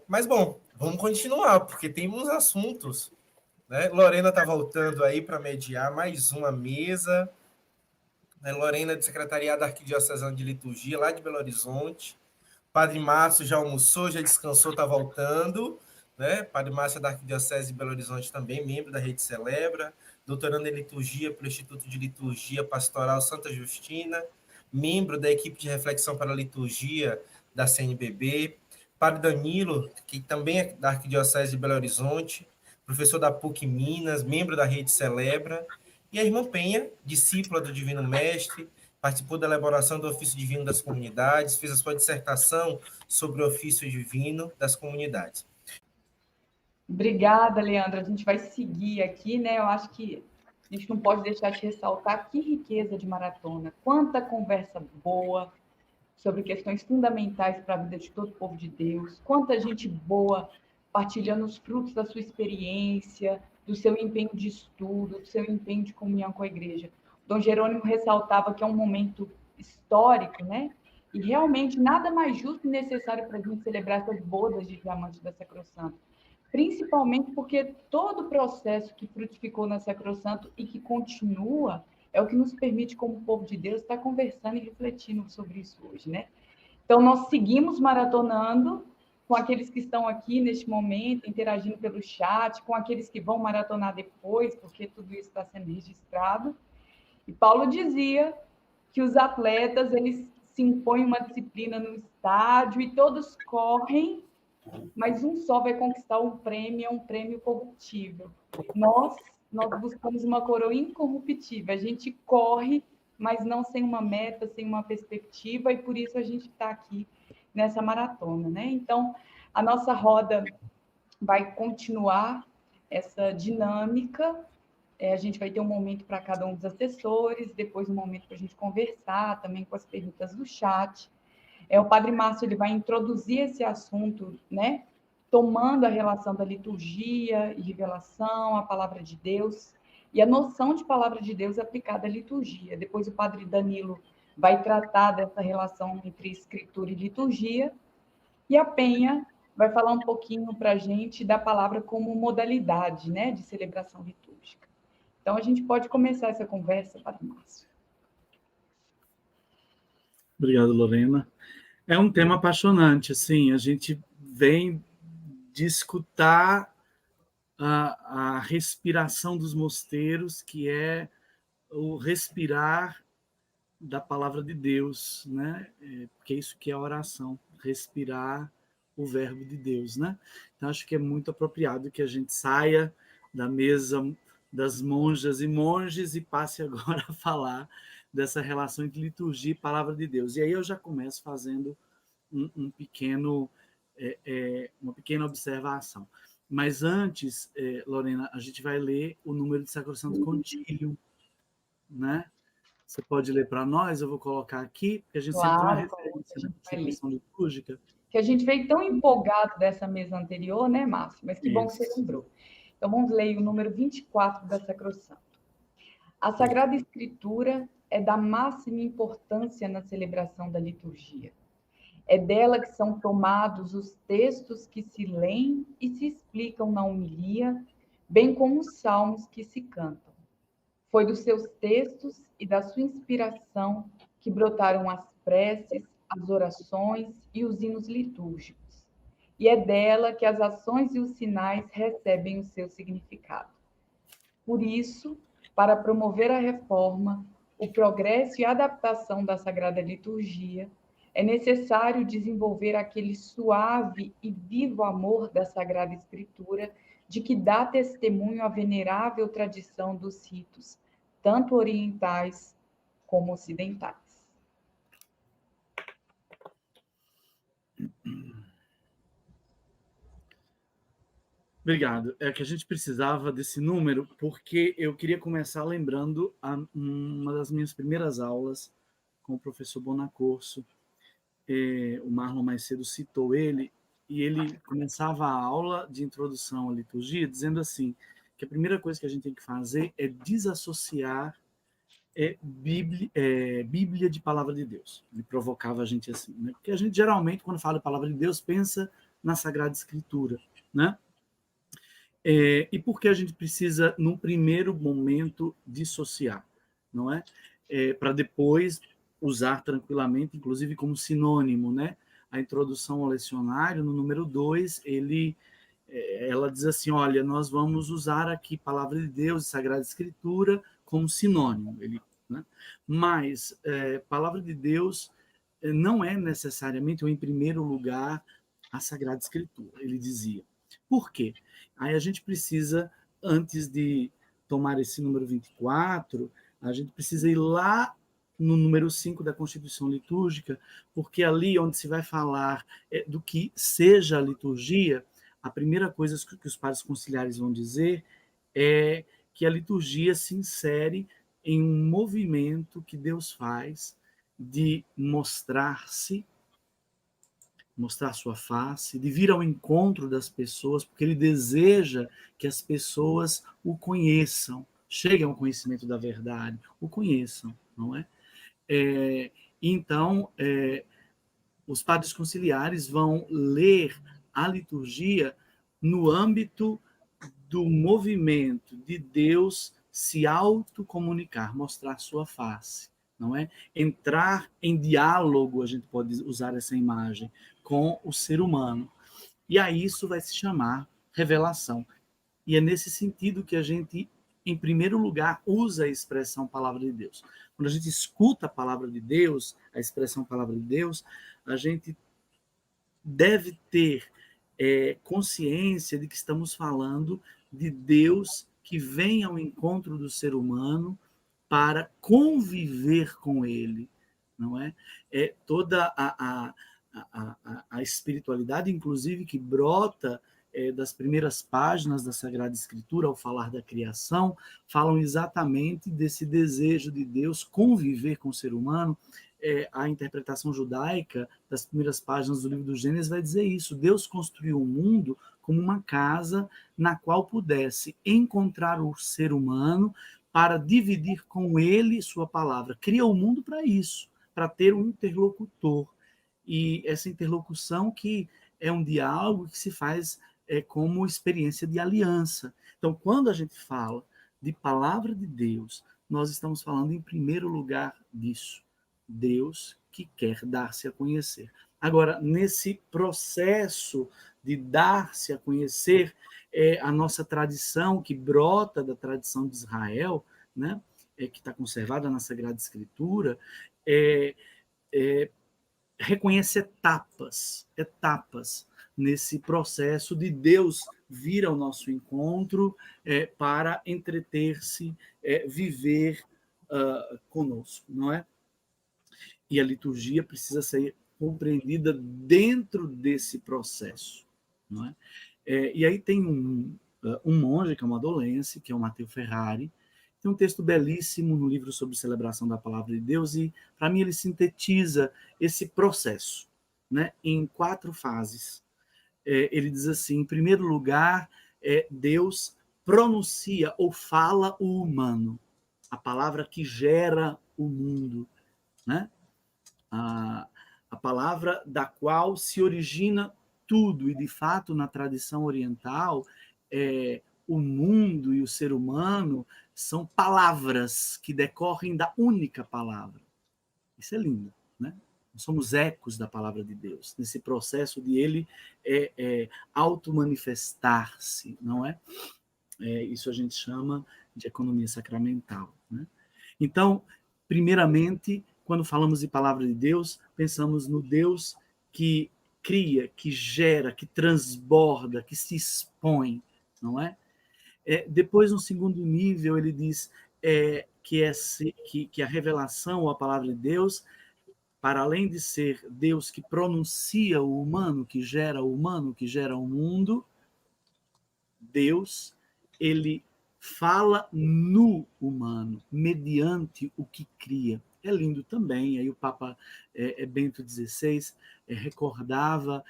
Mas, bom, vamos continuar, porque tem uns assuntos, né? Lorena está voltando aí para mediar mais uma mesa, né? Lorena, de Secretariado Arquidiocesano de Liturgia, lá de Belo Horizonte. Padre Márcio já almoçou, já descansou, está voltando, né? Padre Márcio é da Arquidiocese de Belo Horizonte também, membro da Rede Celebra, doutorando em Liturgia pelo Instituto de Liturgia Pastoral Santa Justina, membro da equipe de reflexão para a liturgia da CNBB. Padre Danilo, que também é da Arquidiocese de Belo Horizonte, professor da PUC Minas, membro da Rede Celebra, e a irmã Penha, discípula do Divino Mestre, participou da elaboração do ofício divino das comunidades, fez a sua dissertação sobre o ofício divino das comunidades. Obrigada, Leandra. A gente vai seguir aqui, né? Eu acho que a gente não pode deixar de ressaltar que riqueza de maratona, quanta conversa boa sobre questões fundamentais para a vida de todo o povo de Deus, quanta gente boa partilhando os frutos da sua experiência, do seu empenho de estudo, do seu empenho de comunhão com a igreja. Dom Jerônimo ressaltava que é um momento histórico, né? E realmente nada mais justo e necessário para a gente celebrar essas bodas de diamante da Sacrosanto. Principalmente porque todo o processo que frutificou na Sacrosanto e que continua é o que nos permite, como povo de Deus, estar conversando e refletindo sobre isso hoje, né? Então, nós seguimos maratonando com aqueles que estão aqui neste momento, interagindo pelo chat, com aqueles que vão maratonar depois, porque tudo isso está sendo registrado. E Paulo dizia que os atletas, eles se impõem uma disciplina no estádio e todos correm, mas um só vai conquistar um prêmio, é um prêmio corruptível. Nós buscamos uma coroa incorruptível. A gente corre, mas não sem uma meta, sem uma perspectiva, e por isso a gente está aqui nessa maratona, né? Então, a nossa roda vai continuar essa dinâmica. A gente vai ter um momento para cada um dos assessores, depois um momento para a gente conversar, também com as perguntas do chat. O Padre Márcio ele vai introduzir esse assunto, né? Tomando a relação da liturgia e revelação, a palavra de Deus, e a noção de palavra de Deus aplicada à liturgia. Depois o Padre Danilo vai tratar dessa relação entre escritura e liturgia, e a Penha vai falar um pouquinho para a gente da palavra como modalidade, né, de celebração litúrgica. Então, a gente pode começar essa conversa, Padre Márcio. Obrigado, Lorena. É um tema apaixonante, assim, a gente vem de escutar a respiração dos mosteiros, que é o respirar da palavra de Deus, né? Porque é isso que é a oração, respirar o verbo de Deus, né? Então, acho que é muito apropriado que a gente saia da mesa das monjas e monges e passe agora a falar dessa relação entre liturgia e palavra de Deus. E aí eu já começo fazendo uma pequena observação. Mas antes, Lorena, a gente vai ler o número de Sacrosanto Contílio, né? Você pode ler para nós? Eu vou colocar aqui, porque a gente sempre tem uma referência na celebração litúrgica. Que a gente veio tão empolgado dessa mesa anterior, né, Márcio? Mas que bom que você lembrou. Então, vamos ler o número 24 da Sacrosanto. A Sagrada Escritura é da máxima importância na celebração da liturgia. É dela que são tomados os textos que se leem e se explicam na homilia, bem como os salmos que se cantam. Foi dos seus textos e da sua inspiração que brotaram as preces, as orações e os hinos litúrgicos. E é dela que as ações e os sinais recebem o seu significado. Por isso, para promover a reforma, o progresso e a adaptação da Sagrada Liturgia, é necessário desenvolver aquele suave e vivo amor da Sagrada Escritura, de que dá testemunho a venerável tradição dos ritos, tanto orientais como ocidentais. Obrigado. É que a gente precisava desse número porque eu queria começar lembrando uma das minhas primeiras aulas com o professor Bonaccorso. O Marlon mais cedo citou ele, e ele começava a aula de introdução à liturgia dizendo assim, que a primeira coisa que a gente tem que fazer é desassociar Bíblia de Palavra de Deus. Ele provocava a gente assim, né? Porque a gente geralmente, quando fala de Palavra de Deus, pensa na Sagrada Escritura, né? E por que a gente precisa, num primeiro momento, dissociar, não é? Para depois usar tranquilamente, inclusive como sinônimo, né? A introdução ao lecionário, no número 2, ela diz assim, olha, nós vamos usar aqui Palavra de Deus e Sagrada Escritura como sinônimo. Né? Mas Palavra de Deus não é necessariamente, ou em primeiro lugar, a Sagrada Escritura, ele dizia. Por quê? Aí a gente precisa, antes de tomar esse número 24, a gente precisa ir lá no número 5 da Constituição Litúrgica, porque ali onde se vai falar do que seja a liturgia, a primeira coisa que os padres conciliares vão dizer é que a liturgia se insere em um movimento que Deus faz de mostrar-se, mostrar sua face, de vir ao encontro das pessoas, porque ele deseja que as pessoas o conheçam, cheguem ao conhecimento da verdade, o conheçam, não é? Então, os padres conciliares vão ler a liturgia no âmbito do movimento de Deus se autocomunicar, mostrar sua face, não é? Entrar em diálogo, a gente pode usar essa imagem, com o ser humano. E aí isso vai se chamar revelação. E é nesse sentido que a gente, em primeiro lugar, usa a expressão palavra de Deus. Quando a gente escuta a palavra de Deus, a expressão palavra de Deus, a gente deve ter consciência de que estamos falando de Deus que vem ao encontro do ser humano para conviver com ele, não é? Toda a espiritualidade, inclusive, que brota das primeiras páginas da Sagrada Escritura, ao falar da criação, falam exatamente desse desejo de Deus conviver com o ser humano. A interpretação judaica das primeiras páginas do livro do Gênesis vai dizer isso. Deus construiu o mundo como uma casa na qual pudesse encontrar o ser humano para dividir com ele sua palavra. Cria o mundo para isso, para ter um interlocutor. E essa interlocução que é um diálogo que se faz como experiência de aliança. Então, quando a gente fala de palavra de Deus, nós estamos falando, em primeiro lugar, disso. Deus que quer dar-se a conhecer. Agora, nesse processo de dar-se a conhecer, a nossa tradição, que brota da tradição de Israel, né, que está conservada na Sagrada Escritura, reconhece etapas nesse processo de Deus vir ao nosso encontro para entreter-se, viver conosco, não é? E a liturgia precisa ser compreendida dentro desse processo, não é? E aí tem um monge, que é uma amodolense, que é o Matteo Ferrari, tem um texto belíssimo no livro sobre celebração da Palavra de Deus, e para mim ele sintetiza esse processo, né, em 4 fases. Ele diz assim, em primeiro lugar, Deus pronuncia ou fala o humano, a palavra que gera o mundo, né? A palavra da qual se origina tudo, e de fato na tradição oriental, o mundo e o ser humano são palavras que decorrem da única palavra. Isso é lindo, né? Nós somos ecos da palavra de Deus, nesse processo de ele auto-manifestar-se, não é? Isso a gente chama de economia sacramental, né? Então, primeiramente, quando falamos de palavra de Deus, pensamos no Deus que cria, que gera, que transborda, que se expõe, não é? Depois, no segundo nível, ele diz que a revelação, ou a palavra de Deus, para além de ser Deus que pronuncia o humano, que gera o mundo, Deus, ele fala no humano, mediante o que cria. É lindo também. Aí o Papa Bento XVI recordava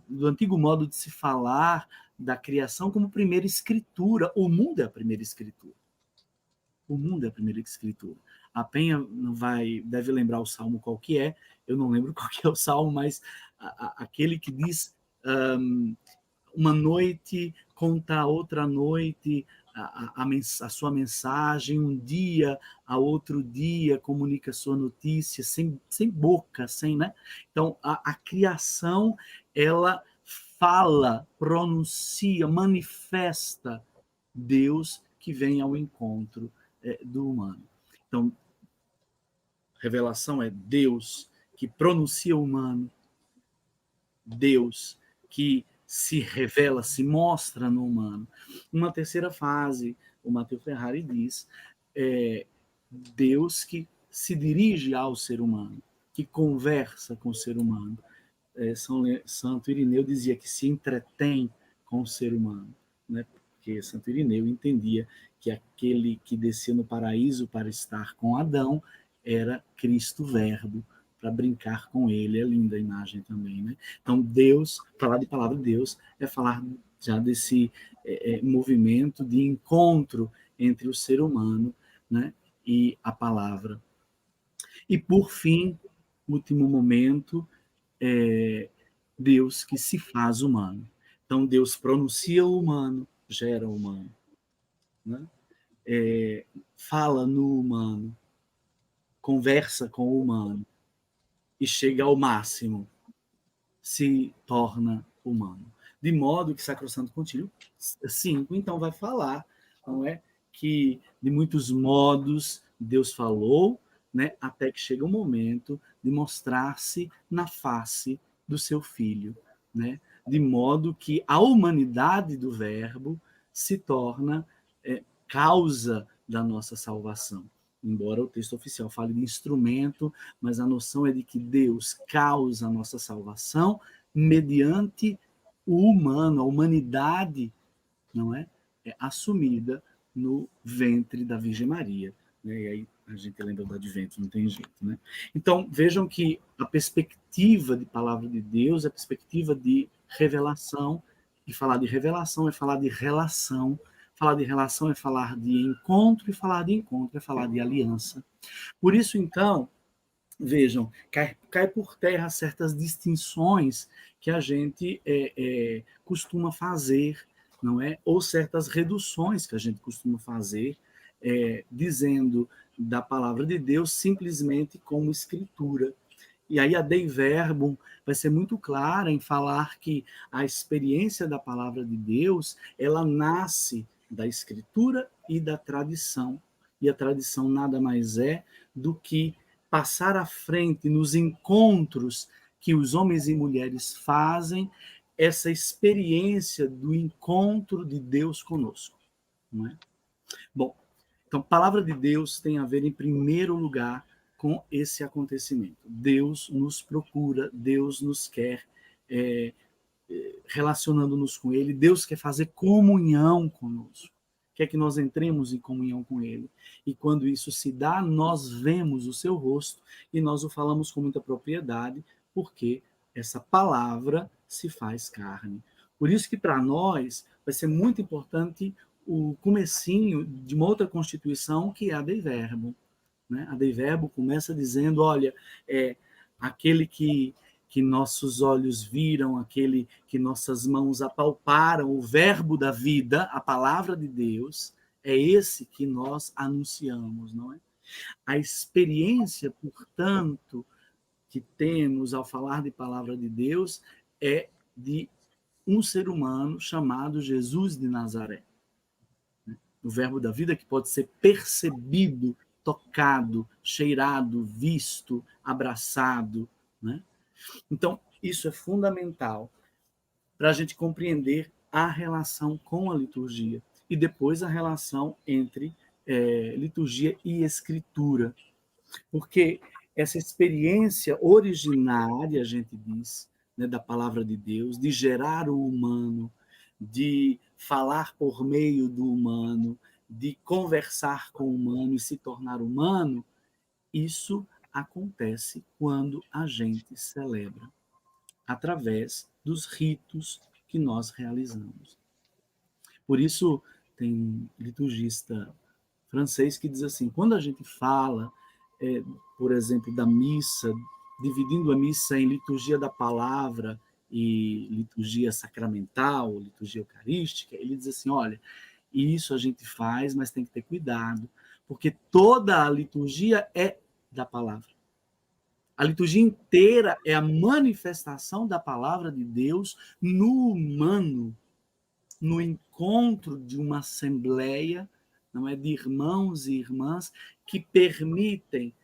do antigo modo de se falar da criação como primeira escritura. O mundo é a primeira escritura. O mundo é a primeira escritura. A Penha deve lembrar o salmo qual que é, eu não lembro qual que é o salmo, mas aquele que diz uma noite conta a outra noite a sua mensagem, um dia a outro dia comunica a sua notícia, sem boca, né? Então, a criação, ela fala, pronuncia, manifesta Deus que vem ao encontro do humano. Então, revelação é Deus que pronuncia o humano, Deus que se revela, se mostra no humano. Uma terceira fase, o Matteo Ferrari diz, Deus que se dirige ao ser humano, que conversa com o ser humano. Santo Irineu dizia que se entretém com o ser humano, né? Porque Santo Irineu entendia que aquele que descia no paraíso para estar com Adão era Cristo Verbo, para brincar com ele. É linda a imagem também, né? Então, Deus, falar de palavra de Deus é falar já desse movimento de encontro entre o ser humano, né, e a palavra. E, por fim, último momento, Deus que se faz humano. Então, Deus pronuncia o humano, gera o humano, né? Fala no humano, conversa com o humano e chega ao máximo, se torna humano. De modo que Sacrosanto Concílio 5, então, vai falar, não é, que de muitos modos Deus falou, né, até que chega o momento de mostrar-se na face do seu Filho, né, de modo que a humanidade do Verbo se torna causa da nossa salvação. Embora o texto oficial fale de instrumento, mas a noção é de que Deus causa a nossa salvação mediante o humano, a humanidade, não é assumida no ventre da Virgem Maria. Né? E aí a gente lembra do advento, não tem jeito. Né? Então, vejam que a perspectiva de palavra de Deus é a perspectiva de revelação, e falar de revelação é falar de relação, falar de relação é falar de encontro, e falar de encontro é falar de aliança. Por isso, então, vejam, cai por terra certas distinções que a gente costuma fazer, não é? Ou certas reduções que a gente costuma fazer, dizendo da palavra de Deus simplesmente como escritura. E aí a Dei Verbum vai ser muito clara em falar que a experiência da palavra de Deus, ela nasce da escritura e da tradição. E a tradição nada mais é do que passar à frente nos encontros que os homens e mulheres fazem, essa experiência do encontro de Deus conosco. Não é? Bom, então, a palavra de Deus tem a ver, em primeiro lugar, com esse acontecimento. Deus nos procura, Deus nos quer, relacionando-nos com Ele, Deus quer fazer comunhão conosco, quer que nós entremos em comunhão com Ele. E quando isso se dá, nós vemos o seu rosto e nós o falamos com muita propriedade, porque essa palavra se faz carne. Por isso que para nós vai ser muito importante o comecinho de uma outra constituição, que é a Dei Verbum. Né? A Dei Verbum começa dizendo, olha, aquele que nossos olhos viram, aquele que nossas mãos apalparam, o verbo da vida, a palavra de Deus, é esse que nós anunciamos, não é? A experiência, portanto, que temos ao falar de palavra de Deus é de um ser humano chamado Jesus de Nazaré. O verbo da vida que pode ser percebido, tocado, cheirado, visto, abraçado, né? Então, isso é fundamental para a gente compreender a relação com a liturgia e depois a relação entre liturgia e escritura. Porque essa experiência originária, a gente diz, né, da palavra de Deus, de gerar o humano, de falar por meio do humano, de conversar com o humano e se tornar humano, isso acontece quando a gente celebra, através dos ritos que nós realizamos. Por isso, tem liturgista francês que diz assim: quando a gente fala, por exemplo, da missa, dividindo a missa em liturgia da palavra e liturgia sacramental, liturgia eucarística, ele diz assim: olha, isso a gente faz, mas tem que ter cuidado, porque toda a liturgia é da palavra. A liturgia inteira é a manifestação da palavra de Deus no humano, no encontro de uma assembleia, não é, de irmãos e irmãs que permitem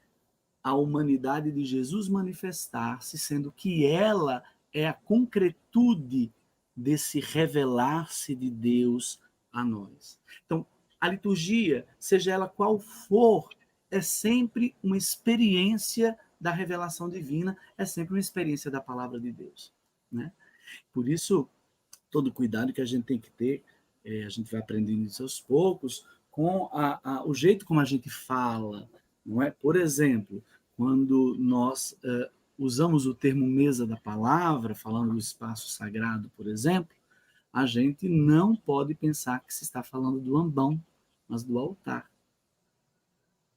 à humanidade de Jesus manifestar-se, sendo que ela é a concretude desse revelar-se de Deus a nós. Então, a liturgia, seja ela qual for, é sempre uma experiência da revelação divina, é sempre uma experiência da palavra de Deus, né? Por isso, todo cuidado que a gente tem que ter, a gente vai aprendendo isso aos poucos, com o jeito como a gente fala, não é? Por exemplo, quando nós usamos o termo mesa da palavra, falando do espaço sagrado, por exemplo, a gente não pode pensar que se está falando do ambão, mas do altar.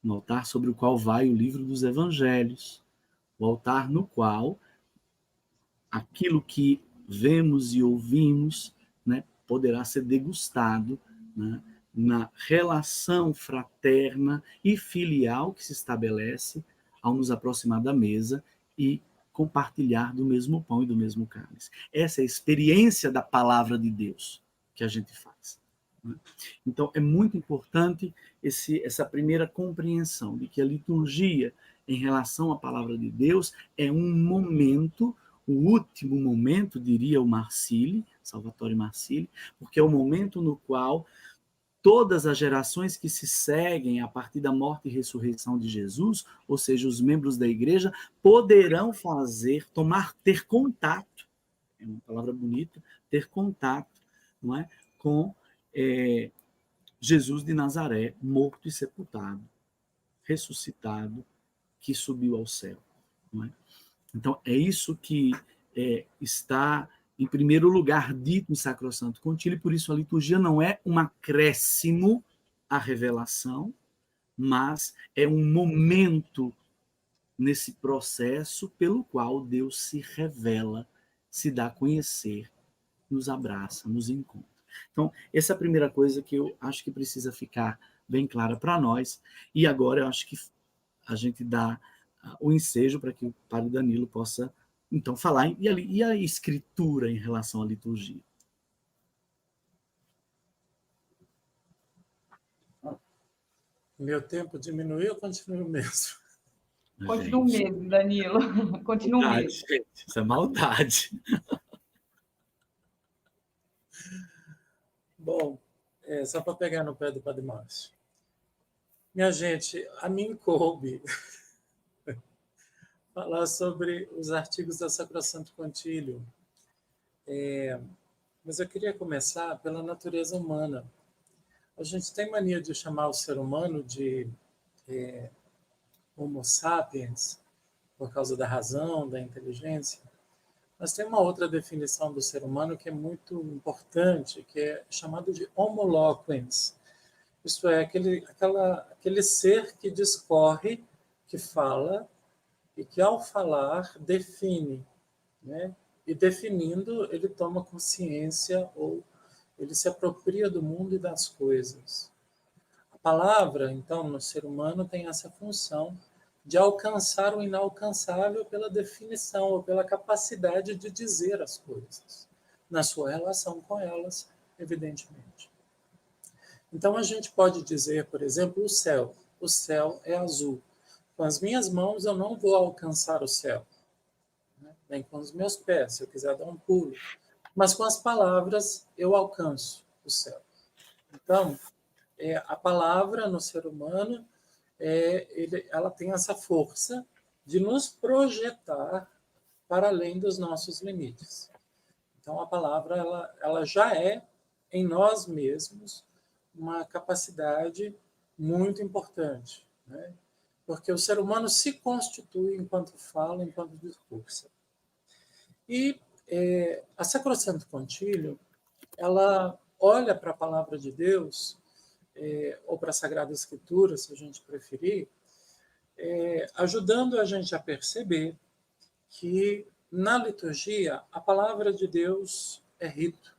No altar sobre o qual vai o livro dos evangelhos, o altar no qual aquilo que vemos e ouvimos, né, poderá ser degustado, né, na relação fraterna e filial que se estabelece ao nos aproximar da mesa e compartilhar do mesmo pão e do mesmo cálice. Essa é a experiência da palavra de Deus que a gente faz, né? Então, é muito importante essa primeira compreensão de que a liturgia, em relação à palavra de Deus, é um momento, o último momento, diria o Marcilli, Salvatore Marcilli, porque é o momento no qual todas as gerações que se seguem a partir da morte e ressurreição de Jesus, ou seja, os membros da igreja, poderão ter contato, é uma palavra bonita, ter contato, não é, com Jesus de Nazaré, morto e sepultado, ressuscitado, que subiu ao céu, não é? Então, é isso que está, em primeiro lugar, dito em Sacrosanto Concílio, por isso a liturgia não é um acréscimo à revelação, mas é um momento nesse processo pelo qual Deus se revela, se dá a conhecer, nos abraça, nos encontra. Então, essa é a primeira coisa que eu acho que precisa ficar bem clara para nós, e agora eu acho que a gente dá o ensejo para que o padre Danilo possa, então, falar. E a escritura em relação à liturgia? Meu tempo diminuiu ou continua o mesmo? Continua o mesmo, Danilo. Continua o mesmo. Gente, isso é maldade. Bom, só para pegar no pé do Padre Márcio. Minha gente, a mim coube falar sobre os artigos da Sacrosanto Concílio. Mas eu queria começar pela natureza humana. A gente tem mania de chamar o ser humano de Homo sapiens, por causa da razão, da inteligência. Mas tem uma outra definição do ser humano que é muito importante, que é chamado de Homo loquens. Isto é, aquele ser que discorre, que fala, e que ao falar define, né? E definindo, ele toma consciência ou ele se apropria do mundo e das coisas. A palavra, então, no ser humano tem essa função de alcançar o inalcançável pela definição ou pela capacidade de dizer as coisas, na sua relação com elas, evidentemente. Então, a gente pode dizer, por exemplo, o céu. O céu é azul. Com as minhas mãos, eu não vou alcançar o céu, né? Nem com os meus pés, se eu quiser dar um pulo. Mas com as palavras, eu alcanço o céu. Então, a palavra no ser humano, ela tem essa força de nos projetar para além dos nossos limites. Então, a palavra ela já é, em nós mesmos, uma capacidade muito importante, né? Porque o ser humano se constitui enquanto fala, enquanto discursa. E a Sacrosanto Concílio, ela olha para a palavra de Deus ou para a Sagrada Escritura, se a gente preferir, ajudando a gente a perceber que na liturgia a palavra de Deus é rito.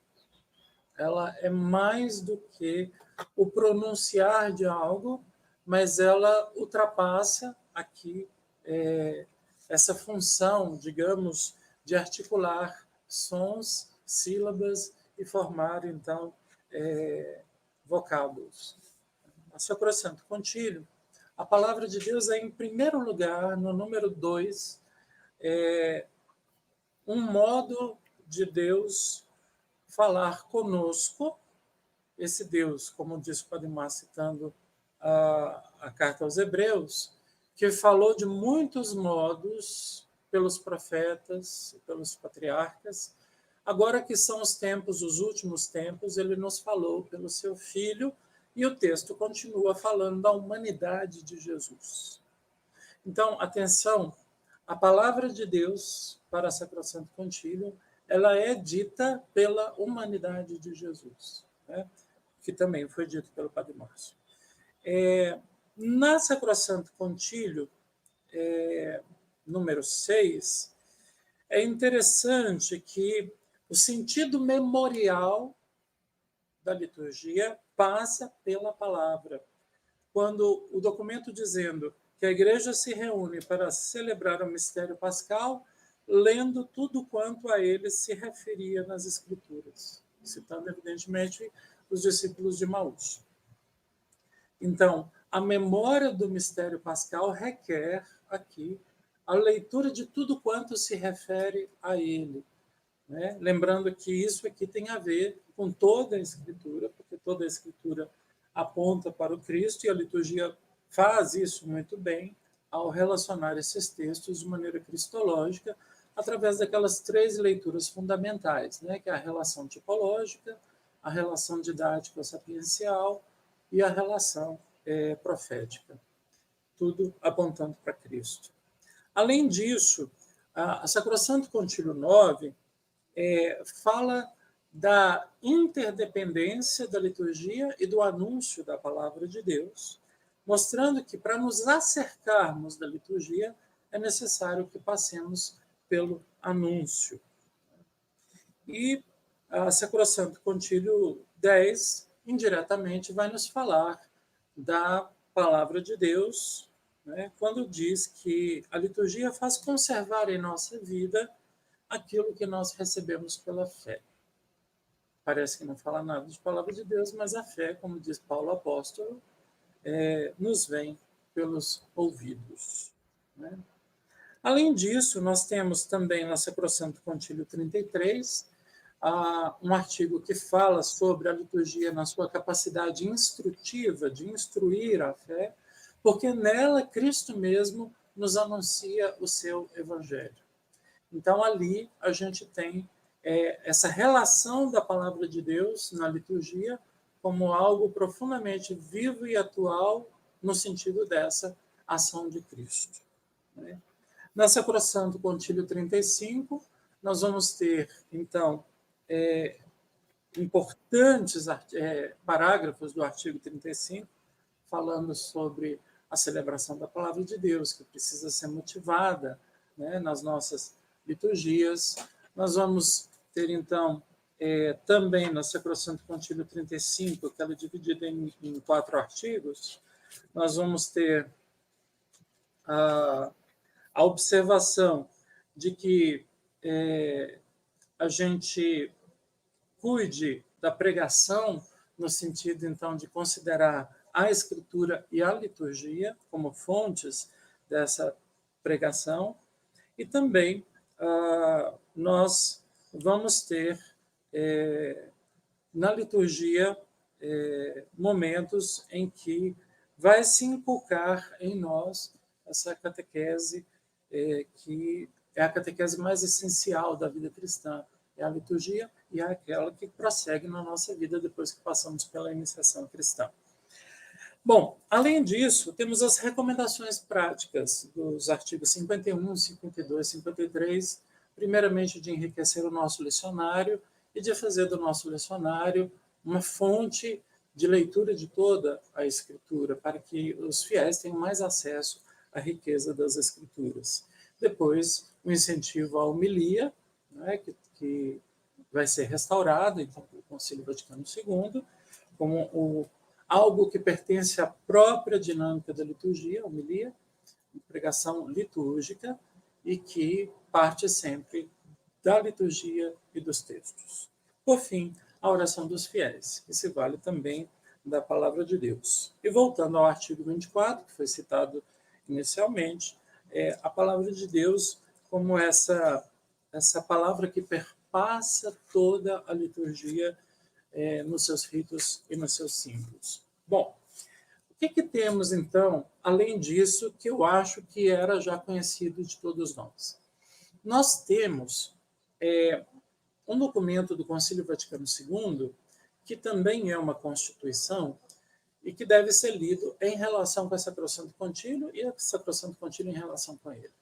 Ela é mais do que o pronunciar de algo, mas ela ultrapassa aqui essa função, digamos, de articular sons, sílabas e formar, então, vocábulos. A Sacrosanto Concílio, a palavra de Deus é, em primeiro lugar, no número 2, um modo de Deus falar conosco, esse Deus, como disse o Padre Mar, citando a carta aos Hebreus, que falou de muitos modos pelos profetas, pelos patriarcas. Agora que são os tempos, os últimos tempos, ele nos falou pelo seu Filho, e o texto continua falando da humanidade de Jesus. Então, atenção, a palavra de Deus para a Sacrosanto Concílio, ela é dita pela humanidade de Jesus, né? Que também foi dito pelo Padre Márcio. Na Sacrosanto Concílio, número 6, é interessante que o sentido memorial da liturgia passa pela palavra. Quando o documento dizendo que a igreja se reúne para celebrar o mistério pascal, lendo tudo quanto a ele se referia nas Escrituras, citando, evidentemente, os discípulos de Emaús. Então, a memória do mistério pascal requer aqui a leitura de tudo quanto se refere a ele, né? Lembrando que isso aqui tem a ver com toda a Escritura, porque toda a Escritura aponta para o Cristo, e a liturgia faz isso muito bem ao relacionar esses textos de maneira cristológica, através daquelas 3 leituras fundamentais, né? Que é a relação tipológica, a relação didático-sapiencial e a relação profética, tudo apontando para Cristo. Além disso, a Sacrosanto Concílio 9 fala da interdependência da liturgia e do anúncio da palavra de Deus, mostrando que, para nos acercarmos da liturgia, é necessário que passemos pelo anúncio. E a Sacrosanto Concílio 10, indiretamente, vai nos falar da palavra de Deus, né, quando diz que a liturgia faz conservar em nossa vida aquilo que nós recebemos pela fé. Parece que não fala nada de palavra de Deus, mas a fé, como diz Paulo Apóstolo, nos vem pelos ouvidos, né? Além disso, nós temos também na Sacrosanto Concílio 33 um artigo que fala sobre a liturgia na sua capacidade instrutiva de instruir a fé, porque nela Cristo mesmo nos anuncia o seu evangelho. Então, ali a gente tem essa relação da palavra de Deus na liturgia como algo profundamente vivo e atual no sentido dessa ação de Cristo, né? Na Sacrosanto Concílio 35, nós vamos ter, então, importantes parágrafos do artigo 35, falando sobre a celebração da palavra de Deus, que precisa ser motivada, né, nas nossas liturgias. Nós vamos ter, então, também na Sacrosanto Concílio 35, que ela é dividida em 4 artigos, nós vamos ter a observação de que a gente cuide da pregação no sentido, então, de considerar a Escritura e a liturgia como fontes dessa pregação, e também nós vamos ter na liturgia momentos em que vai se inculcar em nós essa catequese que é a catequese mais essencial da vida cristã, é a liturgia, e é aquela que prossegue na nossa vida depois que passamos pela iniciação cristã. Bom, além disso, temos as recomendações práticas dos artigos 51, 52, 53, primeiramente de enriquecer o nosso lecionário e de fazer do nosso lecionário uma fonte de leitura de toda a Escritura, para que os fiéis tenham mais acesso à riqueza das Escrituras. Depois, o incentivo à homilia, né, que vai ser restaurado, então, pelo Concílio Vaticano II, como algo que pertence à própria dinâmica da liturgia, a homilia, pregação litúrgica, e que parte sempre da liturgia e dos textos. Por fim, a oração dos fiéis, que se vale também da palavra de Deus. E voltando ao artigo 24, que foi citado inicialmente, a palavra de Deus como essa palavra que perpassa toda a liturgia nos seus ritos e nos seus símbolos. Bom, o que temos, então, além disso, que eu acho que era já conhecido de todos nós? Nós temos um documento do Concílio Vaticano II, que também é uma constituição, e que deve ser lido em relação com a Sacrosanto Concílio e a Sacrosanto Concílio em relação com ele.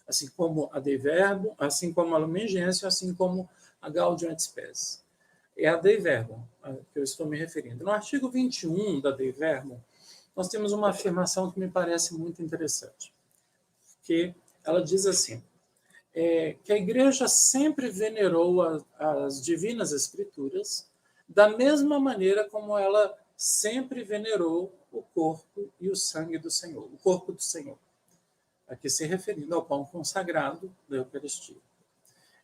Assim como a Dei Verbum, assim como a Lumen Gentium, assim como a Gaudium et Spes. É a Dei Verbum que eu estou me referindo. No artigo 21 da Dei Verbum, nós temos uma afirmação que me parece muito interessante, que ela diz assim, que a Igreja sempre venerou as divinas Escrituras da mesma maneira como ela sempre venerou o corpo e o sangue do Senhor, o corpo do Senhor, aqui se referindo ao pão consagrado da Eucaristia.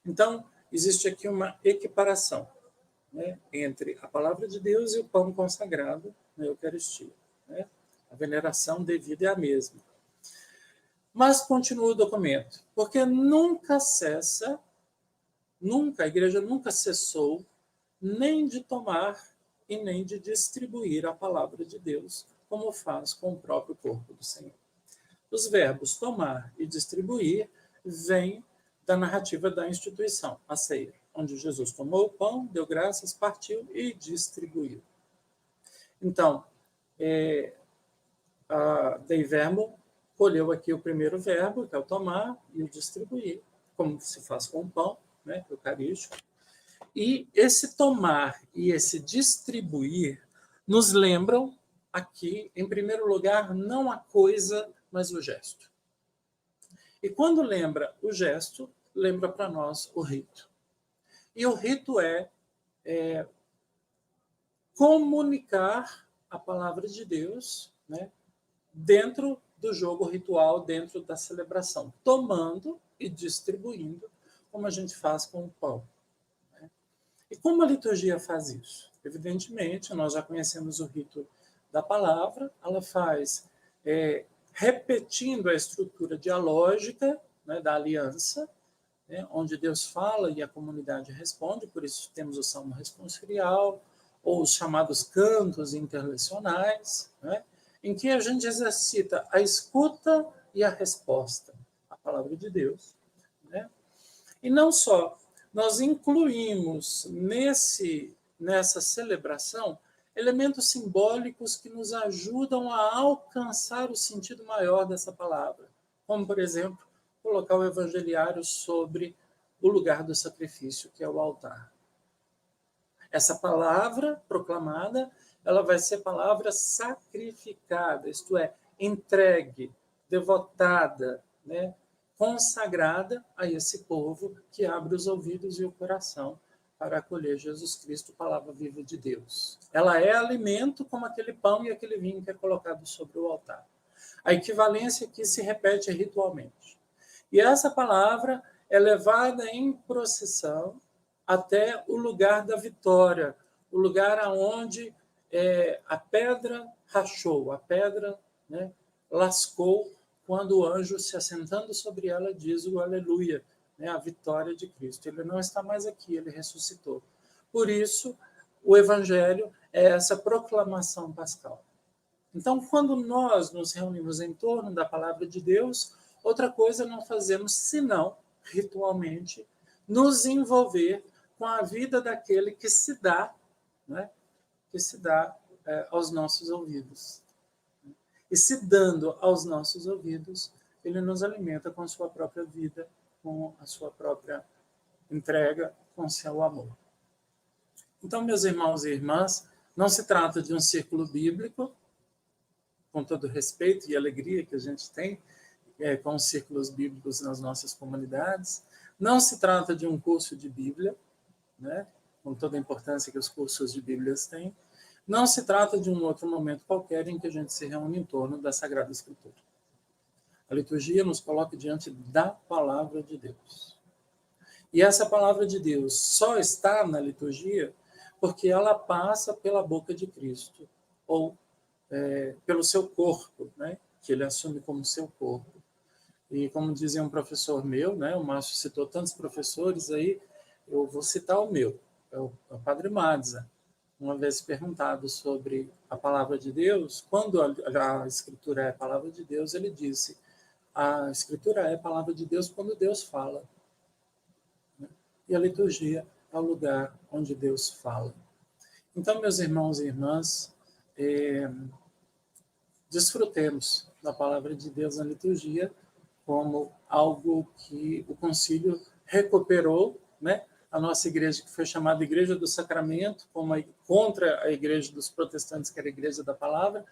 Então, existe aqui uma equiparação, né, entre a palavra de Deus e o pão consagrado na Eucaristia. Né? A veneração devida é a mesma. Mas continua o documento, porque nunca cessa, a Igreja nunca cessou nem de tomar e nem de distribuir a palavra de Deus, como faz com o próprio corpo do Senhor. Os verbos tomar e distribuir vêm da narrativa da instituição, a ceia, onde Jesus tomou o pão, deu graças, partiu e distribuiu. Então, a Dei Verbum colheu aqui o primeiro verbo, que é o tomar, e o distribuir, como se faz com o pão, né, eucarístico. E esse tomar e esse distribuir nos lembram aqui, em primeiro lugar, não a coisa, mas o gesto. E quando lembra o gesto, lembra para nós o rito. E o rito é comunicar a palavra de Deus, né, dentro do jogo ritual, dentro da celebração, tomando e distribuindo, como a gente faz com o pão. Né? E como a liturgia faz isso? Evidentemente, nós já conhecemos o rito da palavra, ela faz repetindo a estrutura dialógica, né, da aliança, né, onde Deus fala e a comunidade responde, por isso temos o salmo responsorial, ou os chamados cantos interlecionais, né, em que a gente exercita a escuta e a resposta à palavra de Deus. Né? E não só, nós incluímos nessa celebração elementos simbólicos que nos ajudam a alcançar o sentido maior dessa palavra, como, por exemplo, colocar o evangeliário sobre o lugar do sacrifício, que é o altar. Essa palavra proclamada, ela vai ser palavra sacrificada, isto é, entregue, devotada, né, consagrada a esse povo que abre os ouvidos e o coração para acolher Jesus Cristo, palavra viva de Deus. Ela é alimento como aquele pão e aquele vinho que é colocado sobre o altar. A equivalência aqui se repete ritualmente. E essa palavra é levada em procissão até o lugar da vitória, o lugar aonde a pedra rachou, a pedra, né, lascou, quando o anjo, se assentando sobre ela, diz o aleluia, né, a vitória de Cristo. Ele não está mais aqui, ele ressuscitou. Por isso, o evangelho é essa proclamação pascal. Então, quando nós nos reunimos em torno da palavra de Deus, outra coisa não fazemos senão, ritualmente, nos envolver com a vida daquele que se dá, né, aos nossos ouvidos. E se dando aos nossos ouvidos, ele nos alimenta com a sua própria vida, com a sua própria entrega, com o seu amor. Então, meus irmãos e irmãs, Não se trata de um círculo bíblico, com todo o respeito e alegria que a gente tem com os círculos bíblicos nas nossas comunidades. Não se trata de um curso de Bíblia, né, com toda a importância que os cursos de Bíblias têm. Não se trata de um outro momento qualquer em que a gente se reúne em torno da Sagrada Escritura. A liturgia nos coloca diante da Palavra de Deus. E essa Palavra de Deus só está na liturgia porque ela passa pela boca de Cristo, ou pelo seu corpo, né, que ele assume como seu corpo. E como dizia um professor meu, né, o Márcio citou tantos professores aí, eu vou citar o meu, é o Padre Mazza. Uma vez perguntado sobre a palavra de Deus, quando a Escritura é a palavra de Deus, ele disse: a Escritura é a palavra de Deus quando Deus fala. E a liturgia é o lugar onde Deus fala. Então, meus irmãos e irmãs, desfrutemos da palavra de Deus na liturgia como algo que o concílio recuperou, né? A nossa igreja, que foi chamada Igreja do Sacramento, contra a igreja dos protestantes, que era a Igreja da Palavra,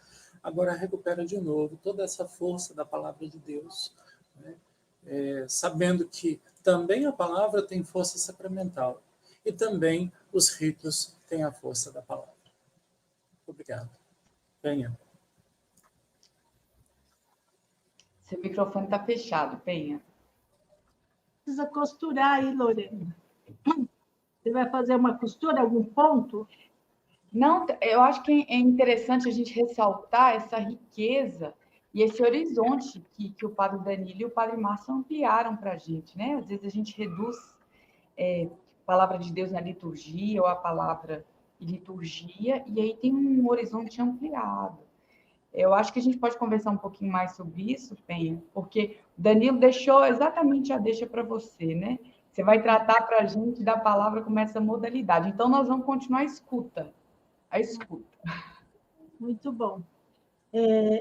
agora recupera de novo toda essa força da palavra de Deus, né? Sabendo que também a palavra tem força sacramental e também os ritos têm a força da palavra. Obrigado. Penha. Seu microfone está fechado, Penha. Precisa costurar aí, Lorena. Você vai fazer uma costura, algum ponto? Não, eu acho que é interessante a gente ressaltar essa riqueza e esse horizonte que o Padre Danilo e o Padre Márcio ampliaram para a gente, né? Às vezes a gente reduz a palavra de Deus na liturgia ou a palavra em liturgia, e aí tem um horizonte ampliado. Eu acho que a gente pode conversar um pouquinho mais sobre isso, Penha, porque o Danilo deixou exatamente a deixa para você, né? Você vai tratar para a gente da palavra como essa modalidade. Então, nós vamos continuar a escuta. Muito bom.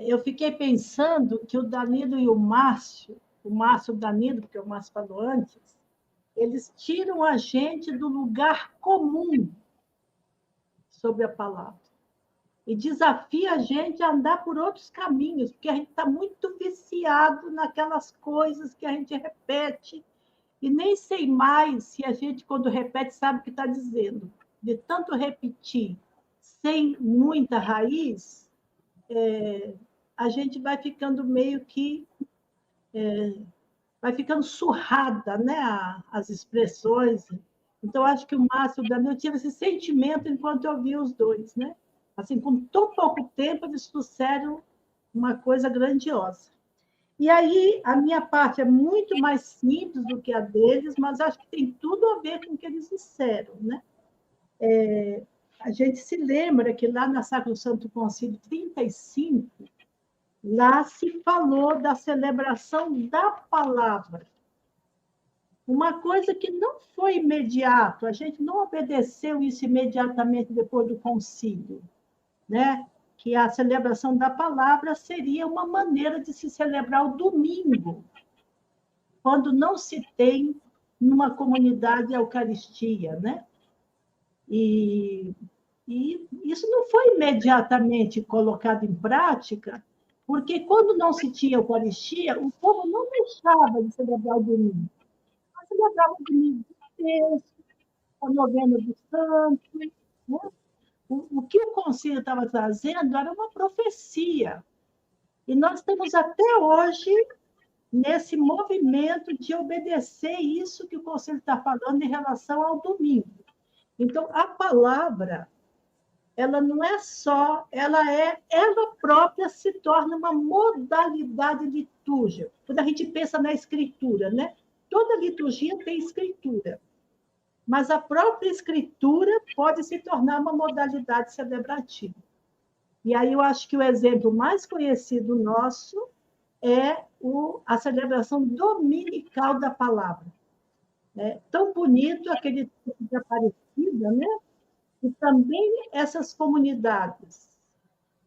Eu fiquei pensando que o Danilo e o Márcio e o Danilo, porque o Márcio falou antes, eles tiram a gente do lugar comum sobre a palavra e desafia a gente a andar por outros caminhos, porque a gente está muito viciado naquelas coisas que a gente repete e nem sei mais se a gente, quando repete, sabe o que está dizendo. De tanto repetir sem muita raiz, a gente vai ficando meio que... vai ficando surrada, né, as expressões. Então, acho que o Márcio e o Danilo tiveram esse sentimento enquanto eu via os dois, né? Assim, com tão pouco tempo, eles trouxeram uma coisa grandiosa. E aí, a minha parte é muito mais simples do que a deles, mas acho que tem tudo a ver com o que eles disseram, né? A gente se lembra que lá na Sacro Santo Concílio 35, lá se falou da celebração da palavra. Uma coisa que não foi imediato, a gente não obedeceu isso imediatamente depois do concílio, né? Que a celebração da palavra seria uma maneira de se celebrar o domingo, quando não se tem numa comunidade a Eucaristia, né? E isso não foi imediatamente colocado em prática, porque quando não se tinha Eucaristia, o povo não deixava de celebrar o domingo. Mas celebrava o domingo de terço, a novena do santo, né? O que o concílio estava trazendo era uma profecia. E nós estamos até hoje nesse movimento de obedecer isso que o concílio está falando em relação ao domingo. Então, a palavra, ela não é só, ela própria se torna uma modalidade litúrgica. Quando a gente pensa na escritura, né? Toda liturgia tem escritura. Mas a própria escritura pode se tornar uma modalidade celebrativa. E aí eu acho que o exemplo mais conhecido nosso é a celebração dominical da palavra. É tão bonito aquele tipo de Aparecida, né? E também essas comunidades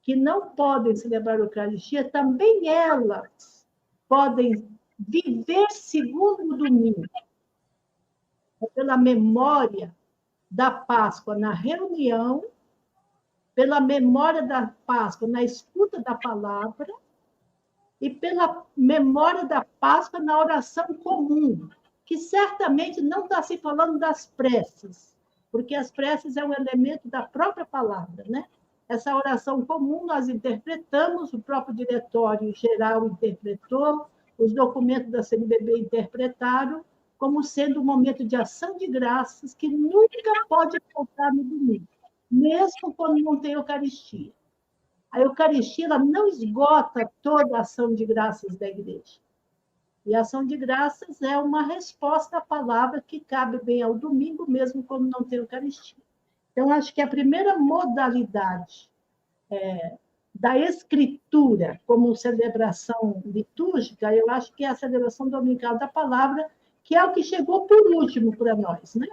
que não podem celebrar a Eucaristia, também elas podem viver segundo o domingo, pela memória da Páscoa na reunião pela memória da Páscoa na escuta da palavra e pela memória da Páscoa na oração comum, que certamente não está se falando das preces, porque as preces é um elemento da própria palavra, né? Essa oração comum nós interpretamos, o próprio diretório geral interpretou, os documentos da CNBB interpretaram, como sendo um momento de ação de graças que nunca pode faltar no domingo, mesmo quando não tem Eucaristia. A Eucaristia ela não esgota toda a ação de graças da igreja. E a ação de graças é uma resposta à palavra que cabe bem ao domingo, mesmo quando não tem Eucaristia. Então, acho que a primeira modalidade da escritura como celebração litúrgica, eu acho que é a celebração dominical da palavra, que é o que chegou por último para nós, né?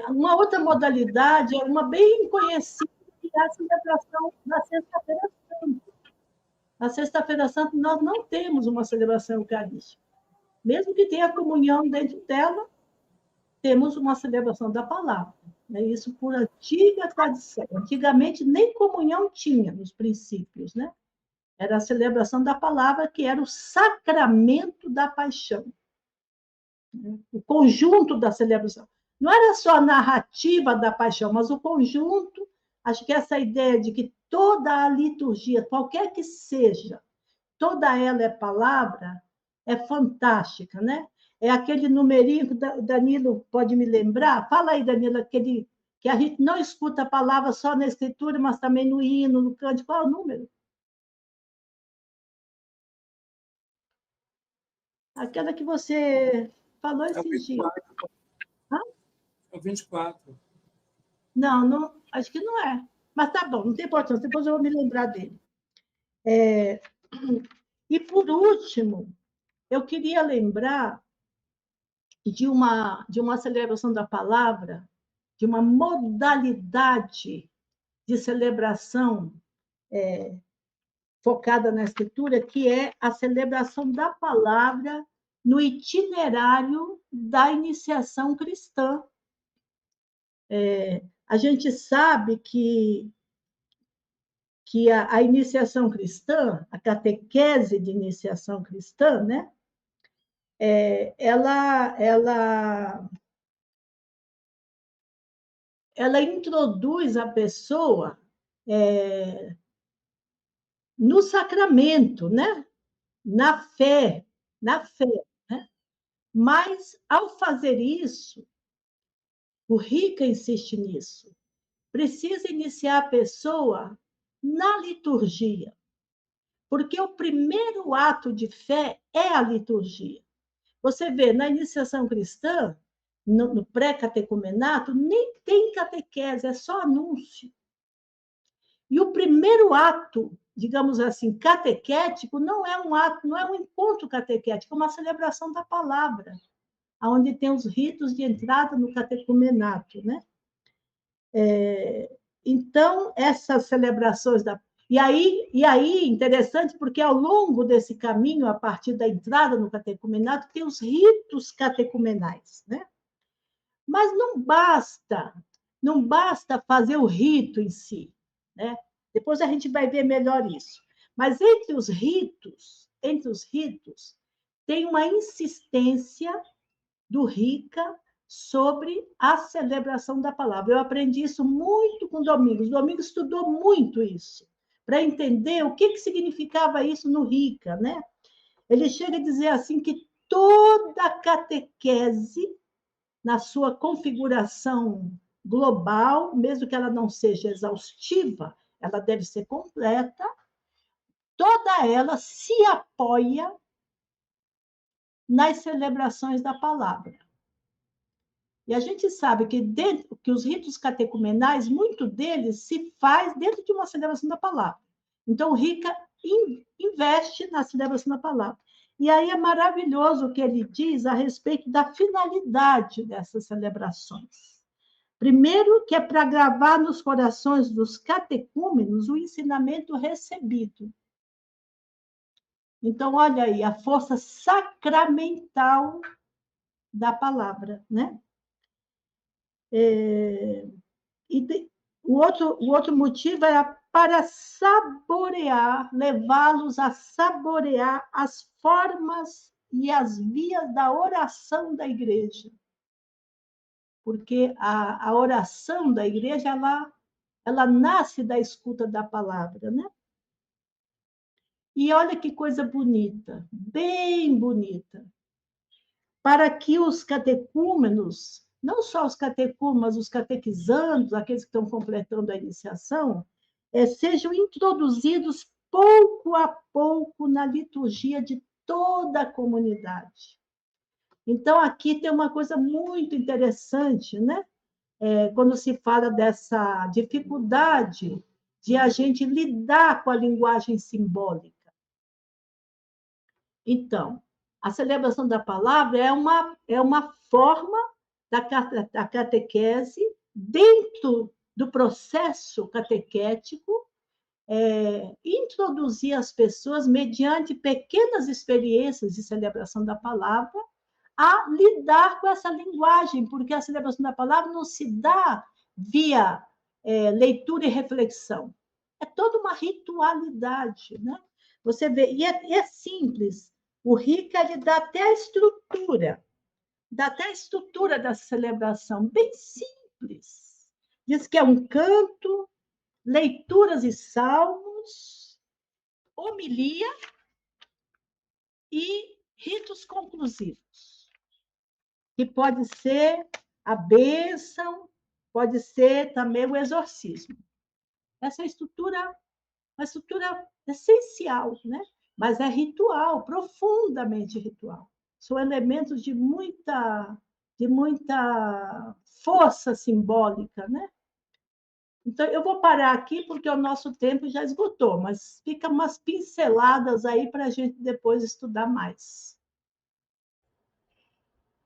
Uma outra modalidade é uma bem conhecida, que é a celebração da Sexta-feira Santa. Na Sexta-feira Santa, nós não temos uma celebração eucarística. Mesmo que tenha comunhão dentro dela, temos uma celebração da palavra. Isso por antiga tradição. Antigamente, nem comunhão tinha nos princípios, né? Era a celebração da palavra, que era o sacramento da paixão. O conjunto da celebração. Não era só a narrativa da paixão, mas o conjunto. Acho que essa ideia de que toda a liturgia, qualquer que seja, toda ela é palavra, é fantástica, né? É aquele numerinho que o Danilo pode me lembrar. Fala aí, Danilo, aquele que a gente não escuta a palavra só na escritura, mas também no hino, no cântico. Qual é o número? Aquela que você falou esses dias. É o 24. Não, acho que não é. Mas tá bom, não tem importância, depois eu vou me lembrar dele. E, por último, eu queria lembrar de uma celebração da palavra, de uma modalidade de celebração focada na escritura, que é a celebração da palavra no itinerário da iniciação cristã. A gente sabe que a iniciação cristã, a catequese de iniciação cristã, né? Ela introduz a pessoa no sacramento, né? Na fé, né? Mas, ao fazer isso, o Rica insiste nisso, precisa iniciar a pessoa na liturgia, porque o primeiro ato de fé é a liturgia. Você vê, na iniciação cristã, no pré-catecumenato, nem tem catequese, é só anúncio. E o primeiro ato, digamos assim, catequético, não é um ato, não é um encontro catequético, é uma celebração da palavra, onde tem os ritos de entrada no catecumenato, né? Então, essas celebrações da... E aí, interessante, porque ao longo desse caminho, a partir da entrada no catecumenato, tem os ritos catecumenais, né? Mas não basta fazer o rito em si, né? Depois a gente vai ver melhor isso. Mas entre os ritos, tem uma insistência do Rica sobre a celebração da palavra. Eu aprendi isso muito com Domingos. Domingos estudou muito isso, para entender o que significava isso no Rica, né? Ele chega a dizer assim que toda catequese, na sua configuração global, mesmo que ela não seja exaustiva, ela deve ser completa, toda ela se apoia nas celebrações da palavra. E a gente sabe que os ritos catecumenais, muito deles se faz dentro de uma celebração da palavra. Então, o Rica investe na celebração da palavra. E aí é maravilhoso o que ele diz a respeito da finalidade dessas celebrações. Primeiro, que é para gravar nos corações dos catecúmenos o ensinamento recebido. Então, olha aí, a força sacramental da palavra, né? O outro motivo é para saborear, levá-los a saborear as formas e as vias da oração da igreja. Porque a oração da igreja, ela nasce da escuta da palavra, né? E olha que coisa bonita, bem bonita. Para que os catecúmenos, não só os catecúmenos, os catequizandos, aqueles que estão completando a iniciação, sejam introduzidos pouco a pouco na liturgia de toda a comunidade. Então, aqui tem uma coisa muito interessante, né? Quando se fala dessa dificuldade de a gente lidar com a linguagem simbólica. Então, a celebração da palavra é uma forma da catequese dentro do processo catequético, introduzir as pessoas, mediante pequenas experiências de celebração da palavra, a lidar com essa linguagem, porque a celebração da palavra não se dá via leitura e reflexão. É toda uma ritualidade, né? Você vê, e é simples. O Rica, ele dá até a estrutura da celebração, bem simples. Diz que é um canto, leituras e salmos, homilia e ritos conclusivos, que pode ser a bênção, pode ser também o exorcismo. Essa é uma estrutura essencial, né? Mas é ritual, profundamente ritual. São elementos de muita força simbólica, né? Então, eu vou parar aqui porque o nosso tempo já esgotou, mas fica umas pinceladas aí para a gente depois estudar mais.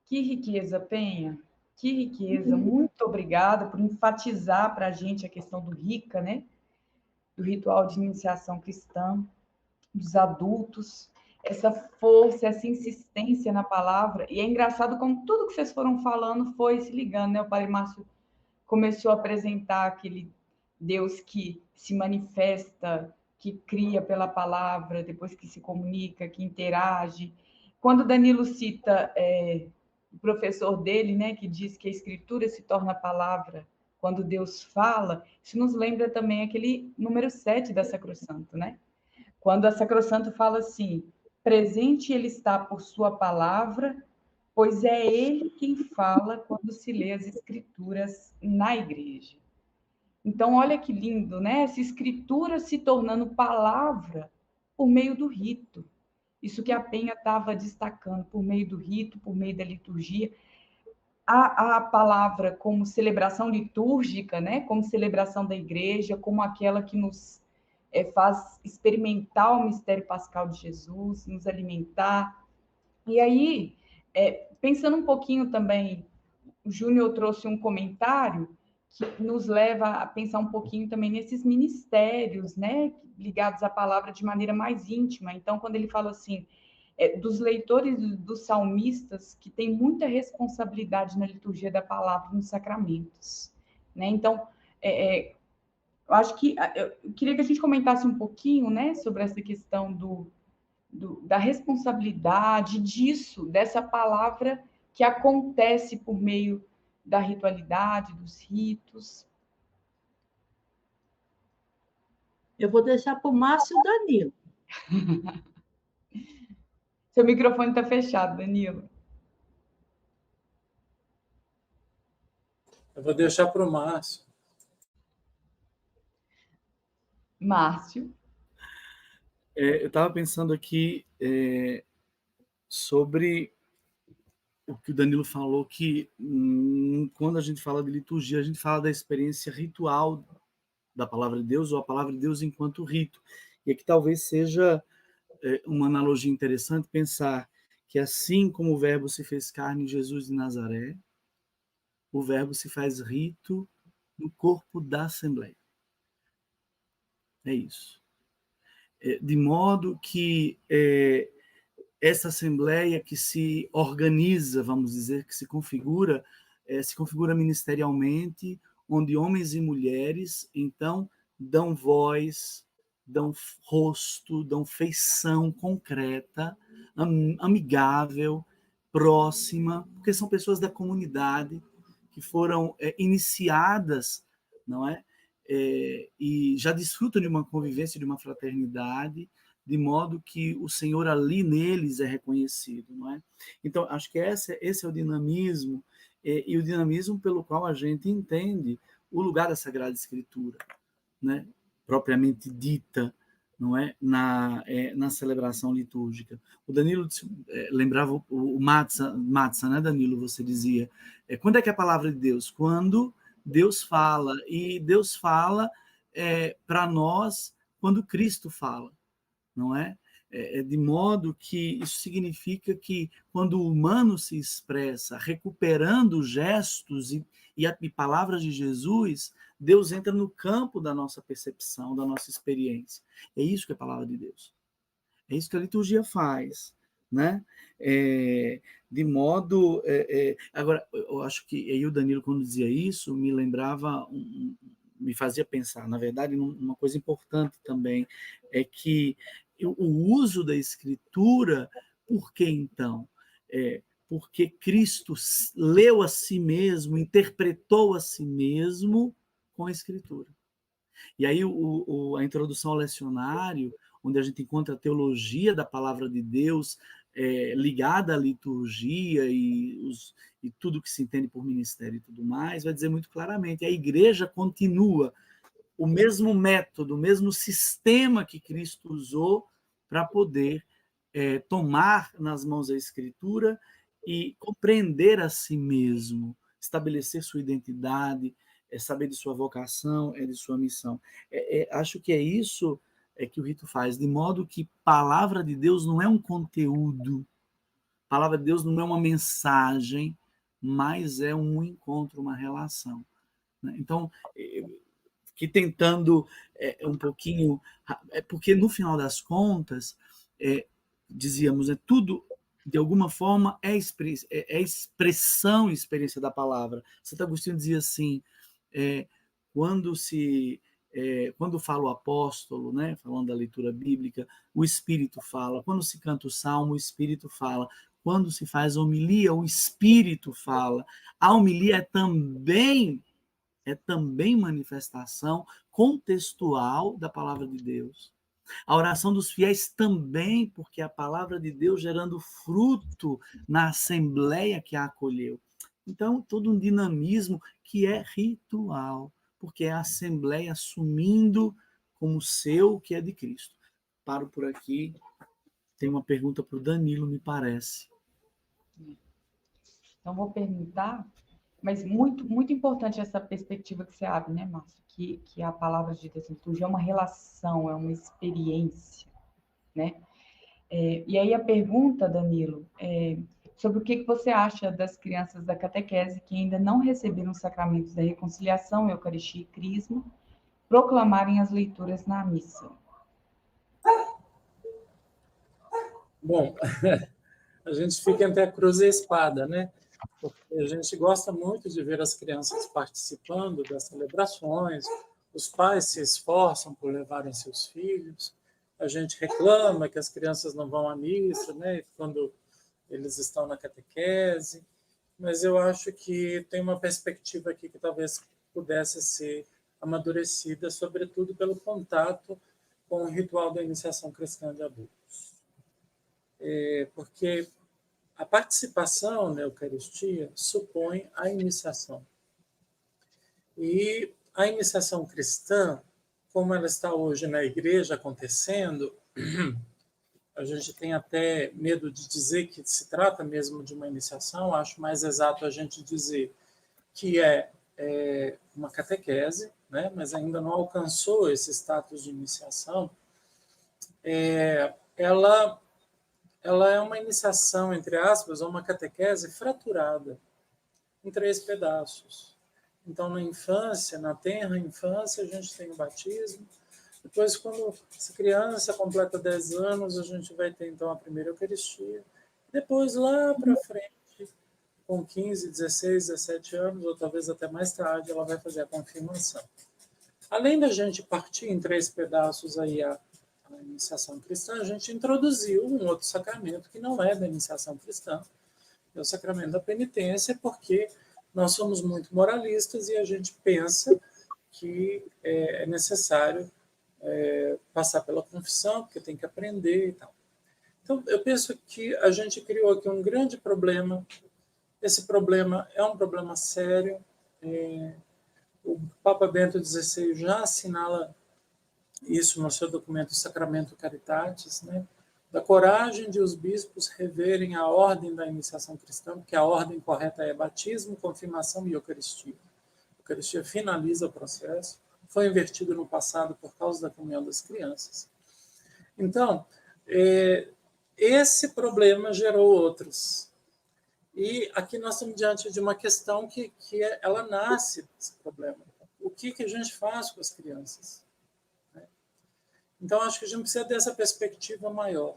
Que riqueza, Penha. Que riqueza. Muito obrigada por enfatizar para a gente a questão do RICA, né? Do ritual de iniciação cristã, dos adultos, essa força, essa insistência na palavra. E é engraçado como tudo que vocês foram falando foi se ligando, né? O Padre Márcio começou a apresentar aquele Deus que se manifesta, que cria pela palavra, depois que se comunica, que interage. Quando Danilo cita o professor dele, né, que diz que a escritura se torna palavra quando Deus fala, isso nos lembra também aquele número 7 da Sacrosanto, né? Quando a Sacrosanto fala assim, presente ele está por sua palavra, pois é ele quem fala quando se lê as escrituras na igreja. Então, olha que lindo, né? Essa escritura se tornando palavra por meio do rito. Isso que a Penha estava destacando, por meio do rito, por meio da liturgia. A palavra como celebração litúrgica, né? Como celebração da igreja, como aquela que nos faz experimentar o mistério pascal de Jesus, nos alimentar. E aí, pensando um pouquinho também, o Júnior trouxe um comentário que nos leva a pensar um pouquinho também nesses ministérios, né, ligados à palavra de maneira mais íntima. Então, quando ele fala assim, dos leitores, dos salmistas, que tem muita responsabilidade na liturgia da palavra, nos sacramentos, né? Então, eu acho que eu queria que a gente comentasse um pouquinho, né, sobre essa questão da responsabilidade disso, dessa palavra que acontece por meio da ritualidade, dos ritos. Eu vou deixar para o Márcio e o Danilo. Seu microfone está fechado, Danilo. Eu vou deixar para o Márcio. Márcio. Eu estava pensando aqui sobre o que o Danilo falou, que quando a gente fala de liturgia, a gente fala da experiência ritual da palavra de Deus, ou a palavra de Deus enquanto rito. E aqui talvez seja uma analogia interessante pensar que assim como o Verbo se fez carne em Jesus de Nazaré, o Verbo se faz rito no corpo da Assembleia. É isso. De modo que essa Assembleia que se organiza, vamos dizer, que se configura ministerialmente, onde homens e mulheres, então, dão voz, dão rosto, dão feição concreta, amigável, próxima, porque são pessoas da comunidade que foram iniciadas, não é? E já desfrutam de uma convivência, de uma fraternidade, de modo que o Senhor ali neles é reconhecido, não é? Então, acho que esse é o dinamismo, e o dinamismo pelo qual a gente entende o lugar da Sagrada Escritura, né? Propriamente dita, não é? Na celebração litúrgica. O Danilo lembrava o Matzah, né, Danilo? Você dizia, quando é que é a palavra de Deus? Quando Deus fala, e Deus fala para nós quando Cristo fala, não é? De modo que isso significa que quando o humano se expressa recuperando gestos e palavras de Jesus, Deus entra no campo da nossa percepção, da nossa experiência. É isso que é a palavra de Deus. É isso que a liturgia faz, né? De modo... agora, eu acho que aí o Danilo, quando dizia isso, me lembrava, me fazia pensar, na verdade, uma coisa importante também, é que o uso da Escritura, por que então? Porque Cristo leu a si mesmo, interpretou a si mesmo com a Escritura. E aí a introdução ao lecionário, onde a gente encontra a teologia da palavra de Deus ligada à liturgia e tudo que se entende por ministério e tudo mais, vai dizer muito claramente, a igreja continua o mesmo método, o mesmo sistema que Cristo usou para poder tomar nas mãos a Escritura e compreender a si mesmo, estabelecer sua identidade, saber de sua vocação, de sua missão. Acho que é isso que o rito faz, de modo que palavra de Deus não é um conteúdo, palavra de Deus não é uma mensagem, mas é um encontro, uma relação. Então, que tentando um pouquinho, porque no final das contas, dizíamos, tudo de alguma forma é expressão e experiência da palavra. Santo Agostinho dizia assim, quando fala o apóstolo, né, falando da leitura bíblica, o Espírito fala. Quando se canta o salmo, o Espírito fala. Quando se faz homilia, o Espírito fala. A homilia é também manifestação contextual da palavra de Deus. A oração dos fiéis também, porque a palavra de Deus gerando fruto na assembleia que a acolheu. Então, todo um dinamismo que é ritual, porque é a assembleia assumindo como seu o que é de Cristo. Paro por aqui. Tem uma pergunta para o Danilo, me parece. Então, vou perguntar, mas muito, muito importante essa perspectiva que você abre, né, Márcio? Que a palavra de Deus, a liturgia é uma relação, é uma experiência, né? E aí a pergunta, Danilo, sobre o que você acha das crianças da catequese que ainda não receberam os sacramentos da reconciliação, Eucaristia e Crisma, proclamarem as leituras na missa. Bom, a gente fica entre a cruz e a espada, né? Porque a gente gosta muito de ver as crianças participando das celebrações, os pais se esforçam por levarem seus filhos, a gente reclama que as crianças não vão à missa, né? Quando eles estão na catequese, mas eu acho que tem uma perspectiva aqui que talvez pudesse ser amadurecida, sobretudo pelo contato com o ritual da iniciação cristã de adultos. Porque a participação na Eucaristia supõe a iniciação. E a iniciação cristã, como ela está hoje na igreja acontecendo, a gente tem até medo de dizer que se trata mesmo de uma iniciação, acho mais exato a gente dizer que é uma catequese, né? Mas ainda não alcançou esse status de iniciação. Ela é uma iniciação, entre aspas, ou uma catequese fraturada em 3 pedaços. Então, na infância, na tenra infância, a gente tem o batismo. Depois, quando essa criança completa 10 anos, a gente vai ter, então, a primeira Eucaristia. Depois, lá para frente, com 15, 16, 17 anos, ou talvez até mais tarde, ela vai fazer a confirmação. Além da gente partir em 3 pedaços aí a iniciação cristã, a gente introduziu um outro sacramento que não é da iniciação cristã, é o sacramento da penitência, porque nós somos muito moralistas e a gente pensa que é necessário passar pela confissão, porque tem que aprender e tal. Então, eu penso que a gente criou aqui um grande problema. Esse problema é um problema sério. O Papa Bento XVI já assinala isso no seu documento Sacramento Caritatis, né? Da coragem de os bispos reverem a ordem da iniciação cristã, porque a ordem correta é batismo, confirmação e Eucaristia. A Eucaristia finaliza o processo, foi invertido no passado por causa da comunhão das crianças. Então, esse problema gerou outros. E aqui nós estamos diante de uma questão que ela nasce desse problema. O que a gente faz com as crianças? Então, acho que a gente precisa dessa perspectiva maior.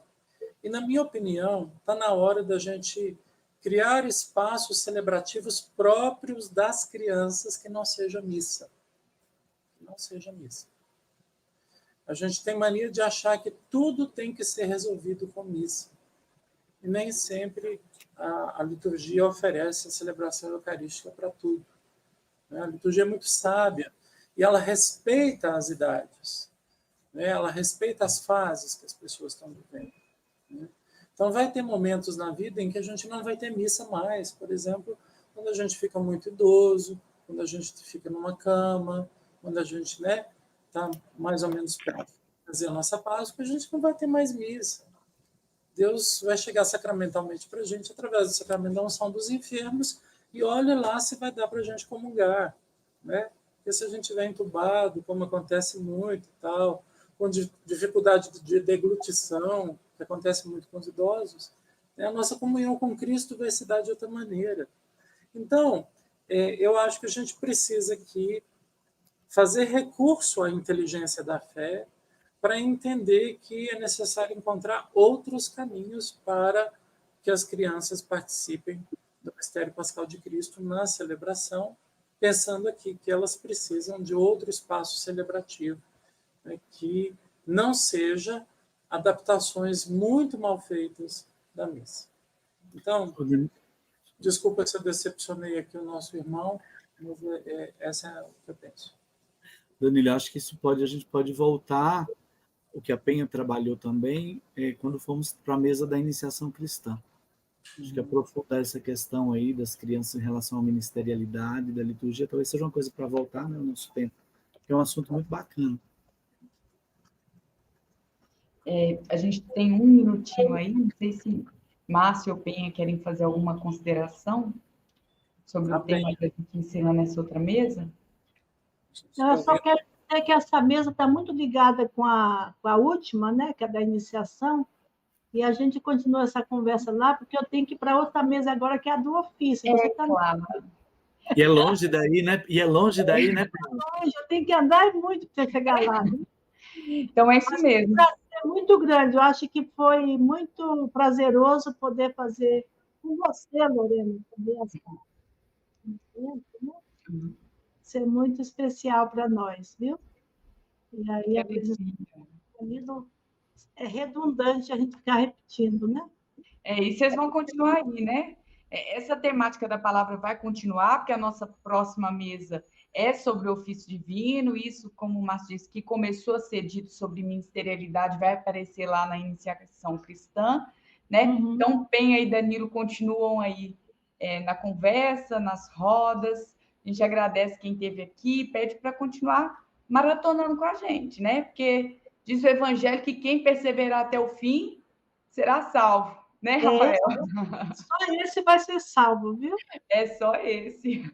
E, na minha opinião, está na hora da gente criar espaços celebrativos próprios das crianças que não seja missa. Que não seja missa. A gente tem mania de achar que tudo tem que ser resolvido com missa. E nem sempre a liturgia oferece a celebração eucarística para tudo. A liturgia é muito sábia e ela respeita as idades. Ela respeita as fases que as pessoas estão vivendo. Então, vai ter momentos na vida em que a gente não vai ter missa mais. Por exemplo, quando a gente fica muito idoso, quando a gente fica numa cama, quando a gente está mais ou menos perto de fazer a nossa Páscoa, a gente não vai ter mais missa. Deus vai chegar sacramentalmente para a gente através do sacramento da unção dos enfermos e olha lá se vai dar para a gente comungar. Porque se a gente estiver entubado, como acontece muito e tal, com dificuldade de deglutição, que acontece muito com os idosos, a nossa comunhão com Cristo vai se dar de outra maneira. Então, eu acho que a gente precisa aqui fazer recurso à inteligência da fé para entender que é necessário encontrar outros caminhos para que as crianças participem do mistério pascal de Cristo na celebração, pensando aqui que elas precisam de outro espaço celebrativo, que não seja adaptações muito mal feitas da missa. Então, desculpa se eu decepcionei aqui o nosso irmão, mas essa é o que eu penso. Danilo, acho que a gente pode voltar, o que a Penha trabalhou também, quando fomos para a mesa da iniciação cristã. Acho que aprofundar essa questão aí das crianças em relação à ministerialidade, da liturgia, talvez seja uma coisa para voltar no nosso tempo, que é um assunto muito bacana. A gente tem um minutinho aí, não sei se Márcio ou Penha querem fazer alguma consideração sobre o tema que a gente ensina nessa outra mesa. Eu só quero dizer que essa mesa está muito ligada com a última, que é da iniciação, e a gente continua essa conversa lá, porque eu tenho que ir para outra mesa agora, que é a do ofício. Claro. E é longe daí, né? É longe, eu tenho que andar muito para chegar lá. Então, é isso mesmo. É muito grande. Eu acho que foi muito prazeroso poder fazer com você, Lorena, também ser muito especial para nós, viu? E aí, é redundante a gente ficar repetindo, né? E vocês vão continuar aí, né? Essa temática da palavra vai continuar, porque a nossa próxima mesa é sobre o ofício divino, isso, como o Márcio disse, que começou a ser dito sobre ministerialidade, vai aparecer lá na iniciação cristã, né? Então, Penha e Danilo continuam aí na conversa, nas rodas. A gente agradece quem esteve aqui, pede para continuar maratonando com a gente, né? Porque diz o Evangelho que quem perseverar até o fim será salvo, né, Rafael? Só esse vai ser salvo, viu? É só esse.